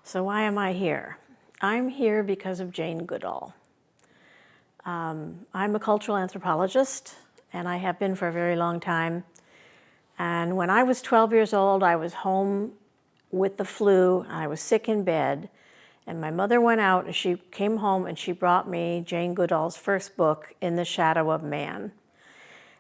So why am I here? I'm here because of Jane Goodall. I'm a cultural anthropologist, and I have been for a very long time. And when I was 12 years old, I was home with the flu, and I was sick in bed. And my mother went out, and she came home, and she brought me Jane Goodall's first book, In the Shadow of Man.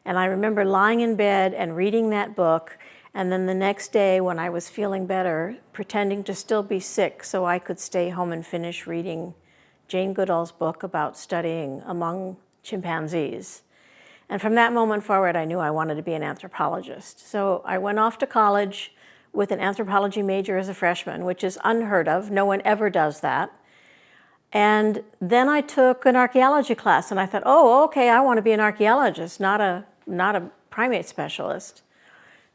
And I remember lying in bed and reading that book, and then the next day when I was feeling better, pretending to still be sick so I could stay home and finish reading Jane Goodall's book about studying among chimpanzees. And from that moment forward, I knew I wanted to be an anthropologist. So I went off to college with an anthropology major as a freshman, which is unheard of. No one ever does that. And then I took an archaeology class, and I thought, oh, okay, I want to be an archaeologist, not a primate specialist.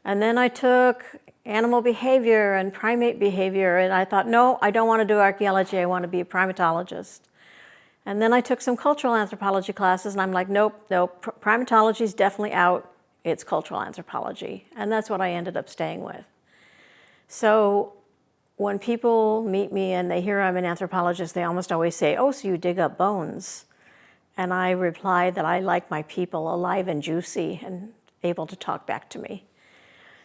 And then I took animal behavior and primate behavior, and I thought, no, I don't want to do archaeology, I want to be a primatologist. And then I took some cultural anthropology classes, and I'm like, nope, primatology is definitely out, it's cultural anthropology. And that's what I ended up staying with. So when people meet me and they hear I'm an anthropologist, they almost always say, oh, so you dig up bones. And I reply that I like my people alive and juicy and able to talk back to me.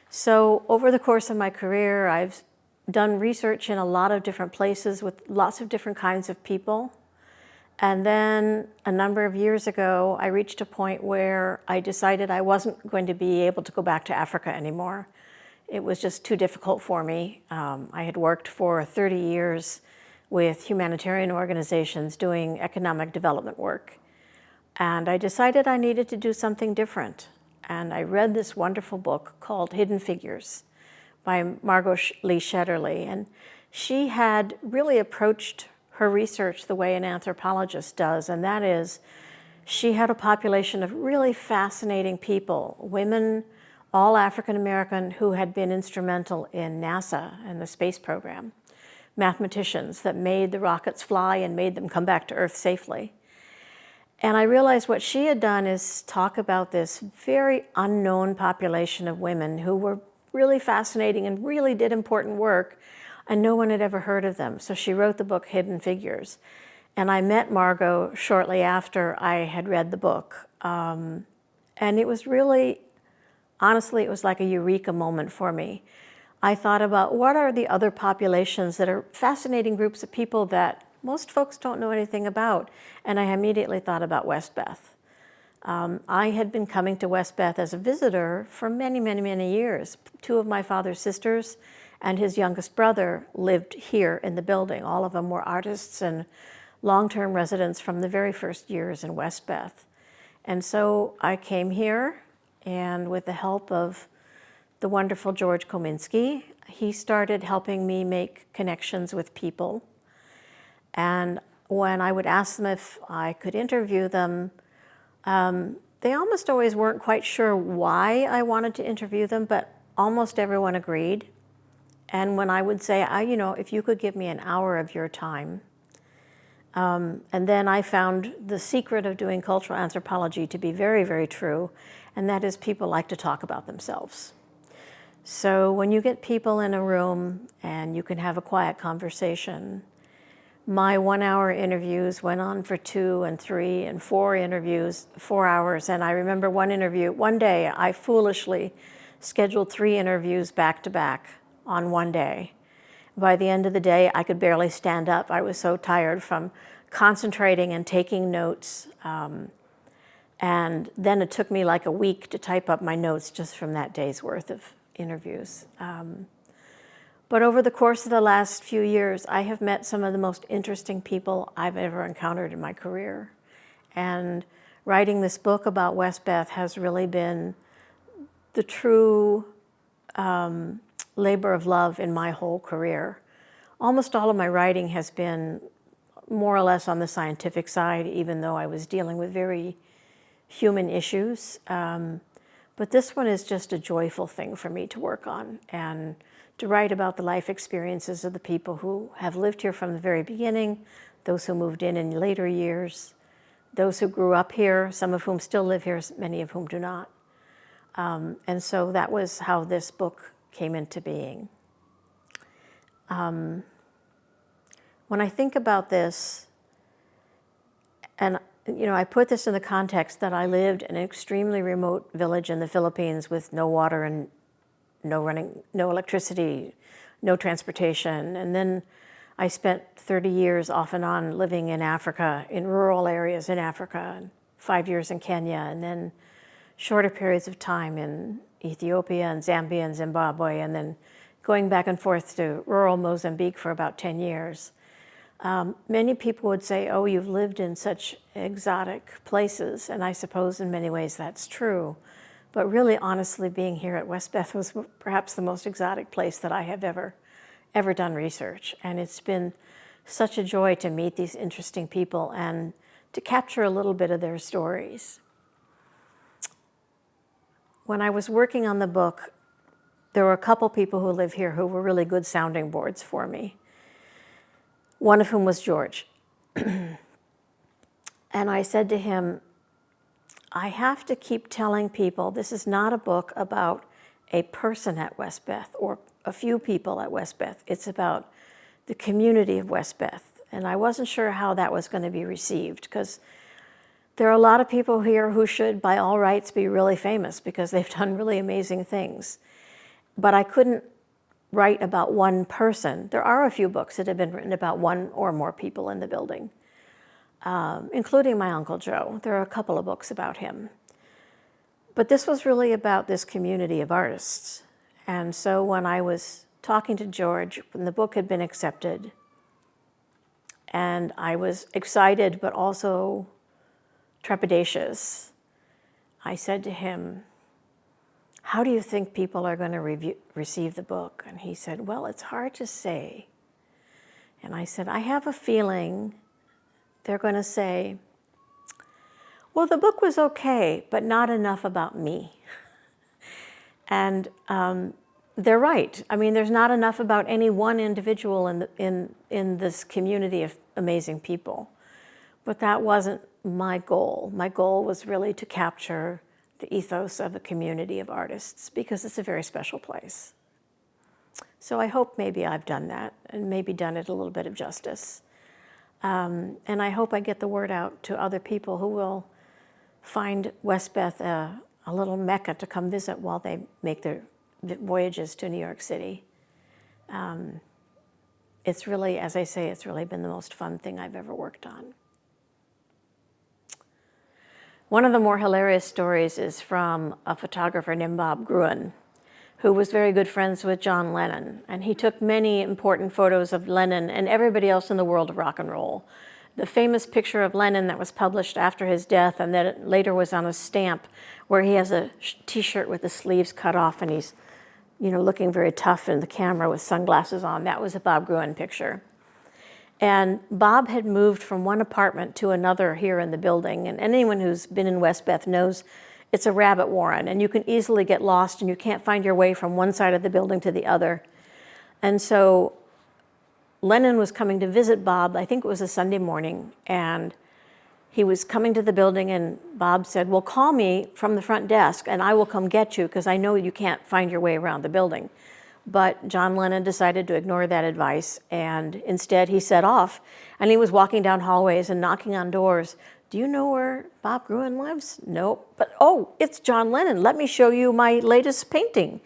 So over the course of my career, I've done research in a lot of different places with lots of different kinds of people. And then a number of years ago, I reached a point where I decided I wasn't going to be able to go back to Africa anymore. It was just too difficult for me. I had worked for 30 years with humanitarian organizations doing economic development work. And I decided I needed to do something different. And I read this wonderful book called Hidden Figures by Margot Lee Shetterly. And she had really approached her research the way an anthropologist does, and that is, she had a population of really fascinating people, women, all African American, who had been instrumental in NASA and the space program, mathematicians that made the rockets fly and made them come back to Earth safely. And I realized what she had done is talk about this very unknown population of women who were really fascinating and really did important work, and no one had ever heard of them. So she wrote the book Hidden Figures. And I met Margot shortly after I had read the book. And it was really, honestly, it was like a eureka moment for me. I thought about what are the other populations that are fascinating groups of people that most folks don't know anything about. And I immediately thought about Westbeth. I had been coming to Westbeth as a visitor for many, many, many years. Two of my father's sisters and his youngest brother lived here in the building. All of them were artists and long-term residents from the very first years in Westbeth. And so I came here, and with the help of the wonderful George Kominski, he started helping me make connections with people. And when I would ask them if I could interview them, they almost always weren't quite sure why I wanted to interview them, but almost everyone agreed. And when I would say, if you could give me an hour of your time. And then I found the secret of doing cultural anthropology to be very, very true, and that is people like to talk about themselves. So when you get people in a room and you can have a quiet conversation, my 1 hour interviews went on for 2 and 3 and 4 interviews, 4 hours. And I remember one day I foolishly scheduled 3 interviews back to back on one day. By the end of the day, I could barely stand up. I was so tired from concentrating and taking notes. And then it took me like a week to type up my notes just from that day's worth of interviews. But over the course of the last few years, I have met some of the most interesting people I've ever encountered in my career. And writing this book about Westbeth has really been the true labor of love in my whole career. Almost all of my writing has been more or less on the scientific side, even though I was dealing with very human issues. But this one is just a joyful thing for me to work on and to write about the life experiences of the people who have lived here from the very beginning, those who moved in later years, those who grew up here, some of whom still live here, many of whom do not. And so that was how this book came into being. when I think about this, and I put this in the context that I lived in an extremely remote village in the Philippines with no water and no electricity, no transportation. And then I spent 30 years off and on living in Africa, in rural areas in Africa, and 5 years in Kenya, and then shorter periods of time in Ethiopia and Zambia and Zimbabwe, and then going back and forth to rural Mozambique for about 10 years. Many people would say, oh, you've lived in such exotic places, and I suppose in many ways that's true. But really, honestly, being here at Westbeth was perhaps the most exotic place that I have ever done research. And it's been such a joy to meet these interesting people and to capture a little bit of their stories. When I was working on the book, there were a couple people who live here who were really good sounding boards for me. One of whom was George. And I said to him, I have to keep telling people this is not a book about a person at Westbeth or a few people at Westbeth. It's about the community of Westbeth. And I wasn't sure how that was going to be received, because there are a lot of people here who should, by all rights, be really famous because they've done really amazing things. But I couldn't write about one person. There are a few books that have been written about one or more people in the building, including my Uncle Joe. There are a couple of books about him. But this was really about this community of artists. And so when I was talking to George, when the book had been accepted, and I was excited but also trepidatious, I said to him, how do you think people are going to receive the book? And he said, well, it's hard to say. And I said, I have a feeling they're going to say, well, the book was okay, but not enough about me. And they're right. I mean, there's not enough about any one individual in this community of amazing people. But that wasn't my goal. My goal was really to capture the ethos of a community of artists, because it's a very special place. So I hope maybe I've done that, and maybe done it a little bit of justice. And I hope I get the word out to other people who will find Westbeth a little mecca to come visit while they make their voyages to New York City. It's really, as I say, it's really been the most fun thing I've ever worked on. One of the more hilarious stories is from a photographer named Bob Gruen, who was very good friends with John Lennon. And he took many important photos of Lennon and everybody else in the world of rock and roll. The famous picture of Lennon that was published after his death and that later was on a stamp, where he has a t-shirt with the sleeves cut off and he's, looking very tough in the camera with sunglasses on. That was a Bob Gruen picture. And Bob had moved from one apartment to another here in the building. And anyone who's been in Westbeth knows it's a rabbit warren, and you can easily get lost and you can't find your way from one side of the building to the other. And so Lennon was coming to visit Bob, I think it was a Sunday morning, and he was coming to the building, and Bob said, well, call me from the front desk and I will come get you, because I know you can't find your way around the building. But John Lennon decided to ignore that advice, and instead he set off, and he was walking down hallways and knocking on doors. Do you know where Bob Gruen lives? Nope. But, oh, it's John Lennon. Let me show you my latest painting.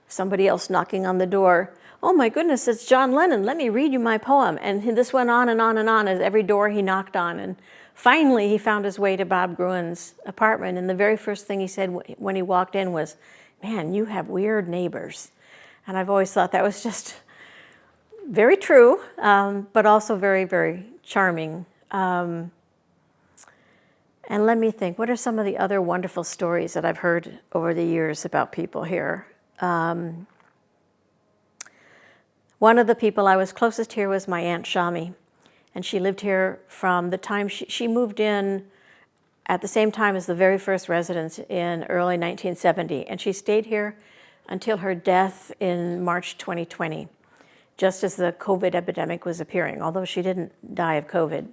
Somebody else knocking on the door. Oh my goodness, it's John Lennon. Let me read you my poem. And this went on and on and on as every door he knocked on. And finally he found his way to Bob Gruen's apartment. And the very first thing he said when he walked in was, man, you have weird neighbors. And I've always thought that was just very true, but also very, very charming. And let me think, what are some of the other wonderful stories that I've heard over the years about people here? One of the people I was closest here was my Aunt Shami. And she lived here from the time she moved in at the same time as the very first residents in early 1970. And she stayed here until her death in March 2020, just as the COVID epidemic was appearing, although she didn't die of COVID.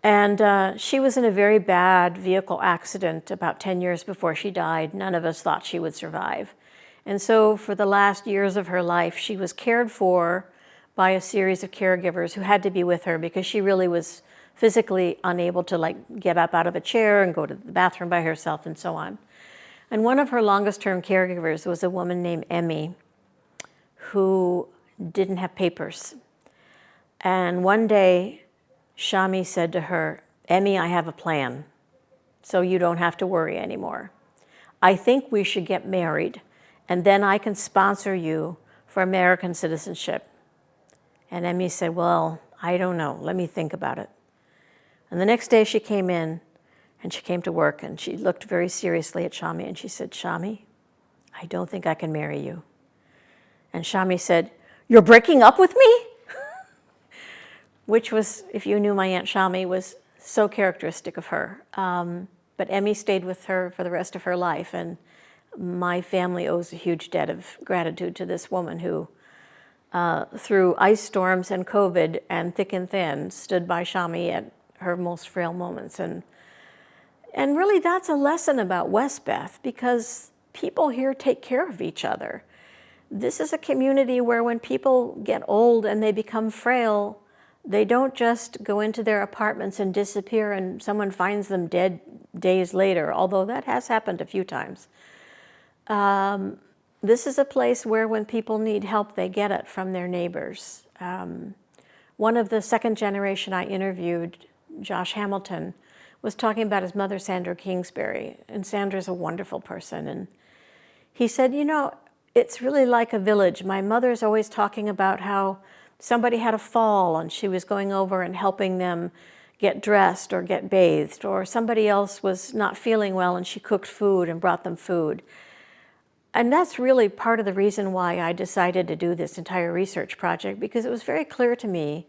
And she was in a very bad vehicle accident about 10 years before she died. None of us thought she would survive. And so for the last years of her life, she was cared for by a series of caregivers who had to be with her because she really was physically unable to like get up out of a chair and go to the bathroom by herself and so on. And one of her longest term caregivers was a woman named Emmy who didn't have papers. And one day, Shami said to her, "Emmy, I have a plan, so you don't have to worry anymore. I think we should get married, and then I can sponsor you for American citizenship." And Emmy said, "Well, I don't know. Let me think about it." And the next day she came in, and she came to work, and she looked very seriously at Shami, and she said, "Shami, I don't think I can marry you." And Shami said, "You're breaking up with me?" Which was, if you knew my Aunt Shami, was so characteristic of her. But Emmy stayed with her for the rest of her life, and my family owes a huge debt of gratitude to this woman who, through ice storms and COVID and thick and thin, stood by Shami at her most frail moments. And really that's a lesson about Westbeth, because people here take care of each other. This is a community where when people get old and they become frail, they don't just go into their apartments and disappear and someone finds them dead days later, although that has happened a few times. This is a place where when people need help, they get it from their neighbors. One of the second generation I interviewed, Josh Hamilton, was talking about his mother, Sandra Kingsbury, and Sandra's a wonderful person. And he said, "You know, it's really like a village. My mother's always talking about how somebody had a fall and she was going over and helping them get dressed or get bathed, or somebody else was not feeling well and she cooked food and brought them food." And that's really part of the reason why I decided to do this entire research project, because it was very clear to me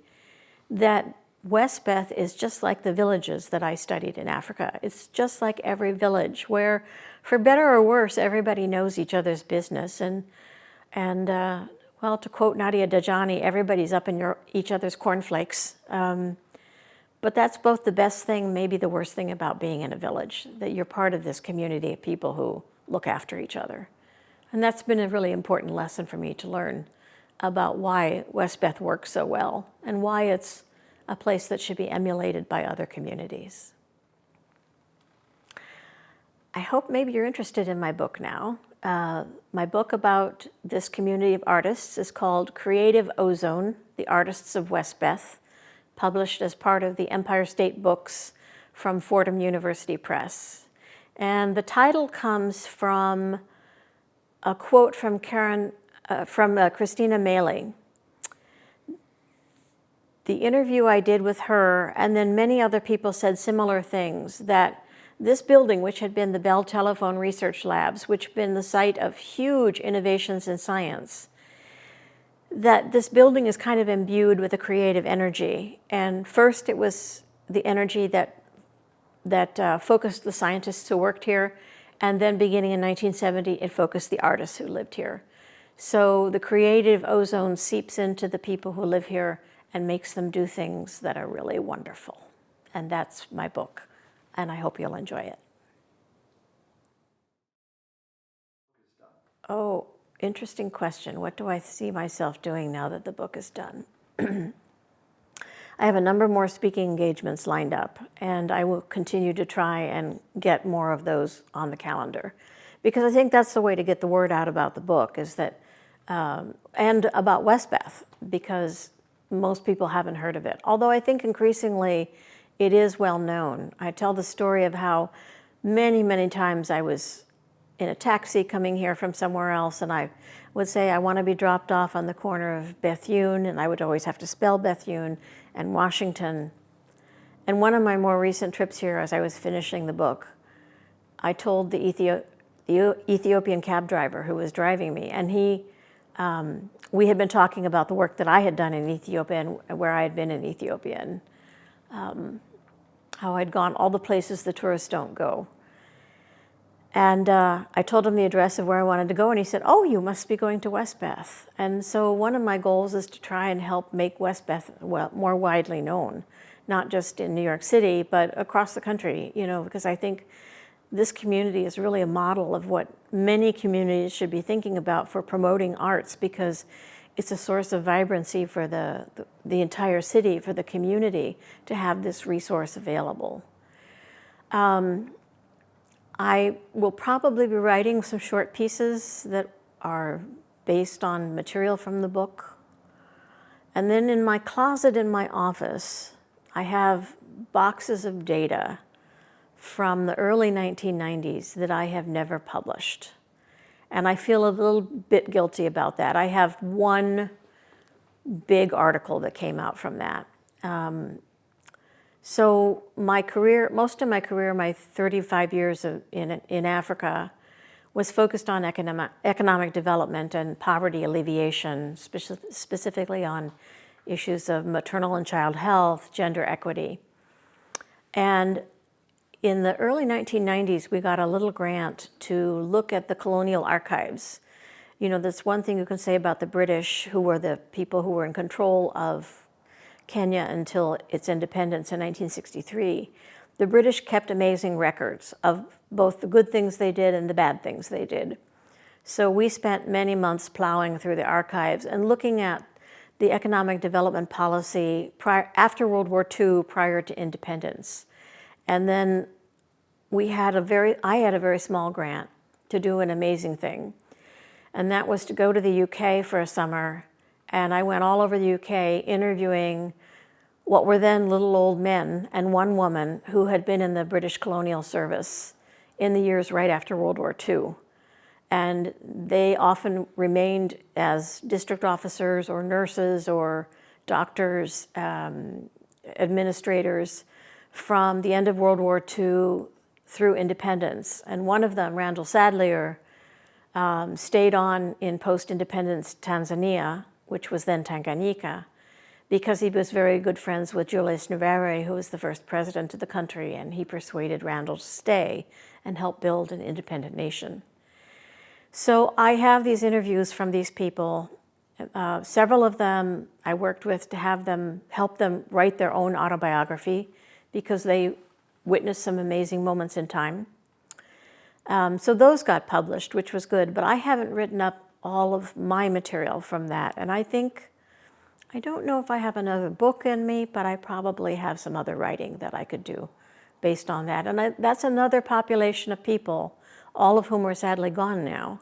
that Westbeth is just like the villages that I studied in Africa. It's just like every village where, for better or worse, everybody knows each other's business. Well, to quote Nadia Dajani, everybody's up in each other's cornflakes. But that's both the best thing, maybe the worst thing about being in a village, that you're part of this community of people who look after each other. And that's been a really important lesson for me to learn about why Westbeth works so well and why it's a place that should be emulated by other communities. I hope maybe you're interested in my book now. My book about this community of artists is called Creative Ozone, The Artists of Westbeth, published as part of the Empire State Books from Fordham University Press. And the title comes from a quote from Christina Maley. The interview I did with her, and then many other people said similar things, that this building, which had been the Bell Telephone Research Labs, which had been the site of huge innovations in science, that this building is kind of imbued with a creative energy. And first it was the energy that focused the scientists who worked here, and then beginning in 1970, it focused the artists who lived here. So the creative ozone seeps into the people who live here and makes them do things that are really wonderful. And that's my book, and I hope you'll enjoy it. Oh, interesting question. What do I see myself doing now that the book is done? I have a number more speaking engagements lined up, and I will continue to try and get more of those on the calendar, because I think that's the way to get the word out about the book, is that, and about Westbeth, because most people haven't heard of it. Although I think increasingly it is well known. I tell the story of how many, many times I was in a taxi coming here from somewhere else, and I would say I want to be dropped off on the corner of Bethune, and I would always have to spell Bethune, and Washington. And one of my more recent trips here, as I was finishing the book, I told the Ethiopian cab driver who was driving me, and we had been talking about the work that I had done in Ethiopia and where I had been in Ethiopia, and how I'd gone all the places the tourists don't go. And I told him the address of where I wanted to go, and he said, "Oh, you must be going to Westbeth." And so one of my goals is to try and help make Westbeth more widely known, not just in New York City, but across the country, because I think this community is really a model of what many communities should be thinking about for promoting arts, because it's a source of vibrancy for the entire city, for the community, to have this resource available. I will probably be writing some short pieces that are based on material from the book. And then in my closet in my office, I have boxes of data from the early 1990s that I have never published. And I feel a little bit guilty about that. I have one big article that came out from that. So my career, most of my career, my 35 years in Africa, was focused on economic development and poverty alleviation, specifically on issues of maternal and child health, gender equity. And in the early 1990s, we got a little grant to look at the colonial archives. You know, that's one thing you can say about the British, who were the people who were in control of Kenya until its independence in 1963. The British kept amazing records of both the good things they did and the bad things they did. So we spent many months plowing through the archives and looking at the economic development policy after World War II, prior to independence. And then I had a very small grant to do an amazing thing. And that was to go to the UK for a summer. And I went all over the UK interviewing what were then little old men and one woman who had been in the British colonial service in the years right after World War II. And they often remained as district officers or nurses or doctors, administrators, from the end of World War II through independence. And one of them, Randall Sadlier, stayed on in post-independence Tanzania, which was then Tanganyika, because he was very good friends with Julius Nyerere, who was the first president of the country, and he persuaded Randall to stay and help build an independent nation. So I have these interviews from these people. Several of them I worked with to help them write their own autobiography, because they witnessed some amazing moments in time. So those got published, which was good, but I haven't written up all of my material from that. And I don't know if I have another book in me, but I probably have some other writing that I could do based on that. And that's another population of people, all of whom are sadly gone now.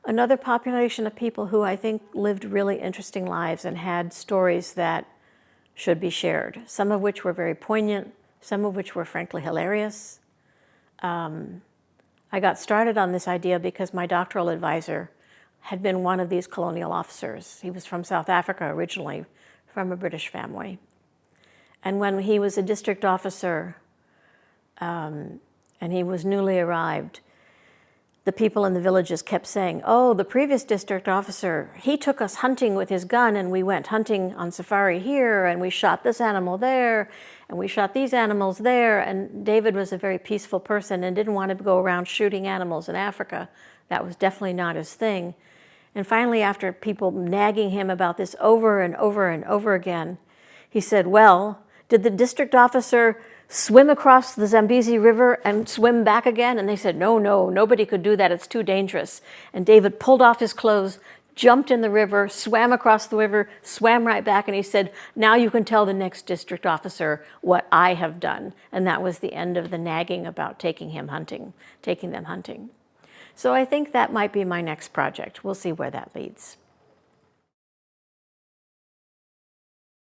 Another population of people who I think lived really interesting lives and had stories that should be shared, some of which were very poignant, some of which were frankly hilarious. I got started on this idea because my doctoral advisor had been one of these colonial officers. He was from South Africa originally, from a British family. And when he was a district officer and he was newly arrived, the people in the villages kept saying, oh, the previous district officer, he took us hunting with his gun, and we went hunting on safari here, and we shot this animal there, and we shot these animals there. And David was a very peaceful person and didn't want to go around shooting animals in Africa. That was definitely not his thing. And finally, after people nagging him about this over and over and over again, he said, well, did the district officer swim across the Zambezi River and swim back again? And they said, no, nobody could do that. It's too dangerous. And David pulled off his clothes, jumped in the river, swam across the river, swam right back, and he said, now you can tell the next district officer what I have done. And that was the end of the nagging about taking them hunting. So I think that might be my next project. We'll see where that leads.